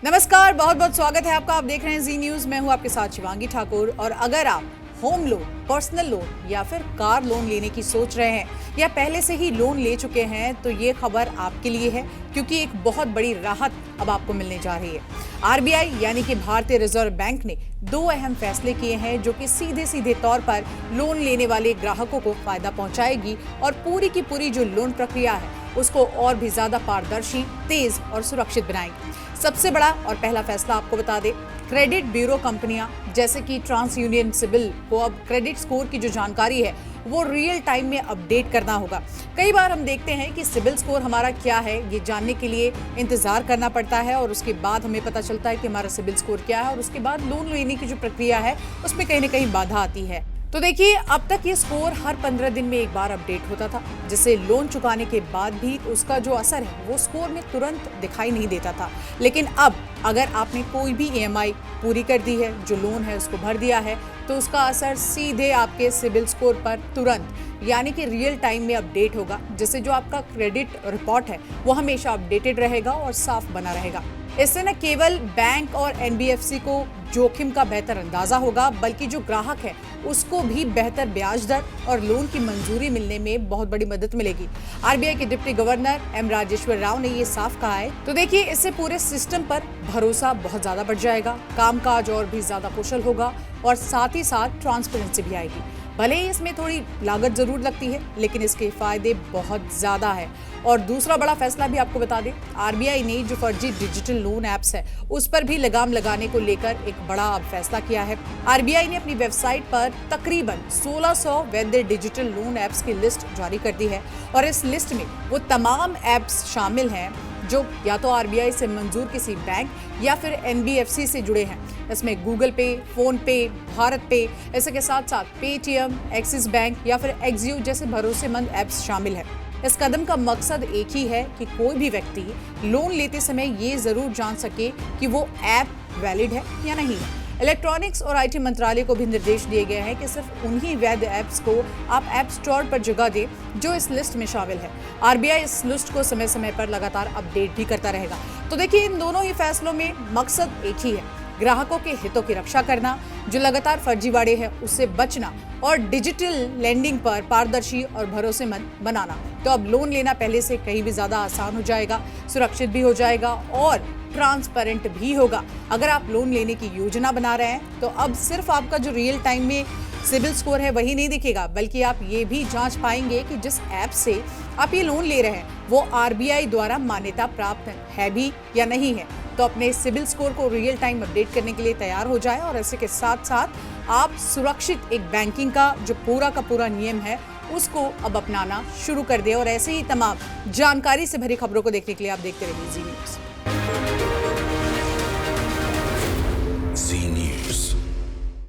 नमस्कार, बहुत बहुत स्वागत है आपका। आप देख रहे हैं जी न्यूज। मैं हूं आपके साथ शिवांगी ठाकुर। और अगर आप होम लोन, पर्सनल लोन या फिर कार लोन लेने की सोच रहे हैं या पहले से ही लोन ले चुके हैं तो ये खबर आपके लिए है, क्योंकि एक बहुत बड़ी राहत अब आपको मिलने जा रही है। आरबीआई यानी कि भारतीय रिजर्व बैंक ने दो अहम फैसले किए हैं जो कि सीधे सीधे तौर पर लोन लेने वाले ग्राहकों को फायदा पहुंचाएगी और पूरी की पूरी जो लोन प्रक्रिया है उसको और भी ज्यादा पारदर्शी, तेज और सुरक्षित बनाएंगे। सबसे बड़ा और पहला फैसला आपको बता दें, क्रेडिट ब्यूरो कंपनियां जैसे कि ट्रांस यूनियन सिबिल को अब क्रेडिट स्कोर की जो जानकारी है वो रियल टाइम में अपडेट करना होगा। कई बार हम देखते हैं कि सिबिल स्कोर हमारा क्या है ये जानने के लिए इंतजार करना पड़ता है और उसके बाद हमें पता चलता है कि हमारा सिबिल स्कोर क्या है और उसके बाद लोन लेने की जो प्रक्रिया है उसमें कहीं ना कहीं बाधा आती है। तो देखिए, अब तक ये स्कोर हर 15 दिन में एक बार अपडेट होता था, जिससे लोन चुकाने के बाद भी उसका जो असर है वो स्कोर में तुरंत दिखाई नहीं देता था। लेकिन अब अगर आपने कोई भी ईएमआई पूरी कर दी है, जो लोन है उसको भर दिया है, तो उसका असर सीधे आपके सिबिल स्कोर पर तुरंत यानी कि रियल टाइम में अपडेट होगा, जिससे जो आपका क्रेडिट रिपोर्ट है वो हमेशा अपडेटेड रहेगा और साफ बना रहेगा। इससे न केवल बैंक और एनबीएफसी को जोखिम का बेहतर अंदाजा होगा, बल्कि जो ग्राहक है उसको भी बेहतर ब्याज दर और लोन की मंजूरी मिलने में बहुत बड़ी मदद मिलेगी। आरबीआई के deputy governor M Rajeshwar Rao ने ये साफ कहा है। तो देखिए, इससे पूरे सिस्टम पर भरोसा बहुत ज्यादा बढ़ जाएगा, कामकाज और भी ज्यादा कुशल होगा और साथ ही साथ ट्रांसपेरेंसी भी आएगी। भले ही इसमें थोड़ी लागत जरूर लगती है, लेकिन इसके फायदे बहुत ज्यादा है। और दूसरा बड़ा फैसला भी आपको बता दें, आरबीआई ने जो फर्जी डिजिटल लोन ऐप्स है उस पर भी लगाम लगाने को लेकर एक बड़ा अब फैसला किया है। आरबीआई ने अपनी वेबसाइट पर तकरीबन 1600 वैध डिजिटल लोन ऐप्स की लिस्ट जारी कर दी है और इस लिस्ट में वो तमाम ऐप्स शामिल हैं जो या तो आरबीआई से मंजूर किसी बैंक या फिर एनबीएफसी से जुड़े हैं। इसमें गूगल पे, फोन पे, भारत पे, ऐसे के साथ साथ पेटीएम, एक्सिस बैंक या फिर एक्सियो जैसे भरोसेमंद ऐप्स शामिल हैं। इस कदम का मकसद एक ही है कि कोई भी व्यक्ति लोन लेते समय ये जरूर जान सके कि वो ऐप वैलिड है या नहीं है। इलेक्ट्रॉनिक्स और आईटी मंत्रालय को भी निर्देश दिए गए हैं कि सिर्फ उन्हीं वैध ऐप्स को आप ऐप स्टोर पर जगह दें जो इस लिस्ट में शामिल है। आरबीआई इस लिस्ट को समय समय पर लगातार अपडेट भी करता रहेगा। तो देखिए, इन दोनों ही फैसलों में मकसद एक ही है, ग्राहकों के हितों की रक्षा करना, जो लगातार फर्जीवाड़े हैं उससे बचना और डिजिटल लेंडिंग पर पारदर्शी और भरोसेमंद बनाना। तो अब लोन लेना पहले से कहीं भी ज्यादा आसान हो जाएगा, सुरक्षित भी हो जाएगा और ट्रांसपेरेंट भी होगा। अगर आप लोन लेने की योजना बना रहे हैं तो अब सिर्फ आपका जो रियल टाइम में सिबिल स्कोर है वही नहीं दिखेगा, बल्कि आप ये भी जांच पाएंगे कि जिस ऐप से आप ये लोन ले रहे हैं वो आरबीआई द्वारा मान्यता प्राप्त है भी या नहीं है। तो अपने सिबिल स्कोर को रियल टाइम अपडेट करने के लिए तैयार हो जाए और ऐसे के साथ साथ आप सुरक्षित एक बैंकिंग का जो पूरा का पूरा नियम है उसको अब अपनाना शुरू कर दे। और ऐसे ही तमाम जानकारी से भरी खबरों को देखने के लिए आप देखते रहिए जी न्यूज़।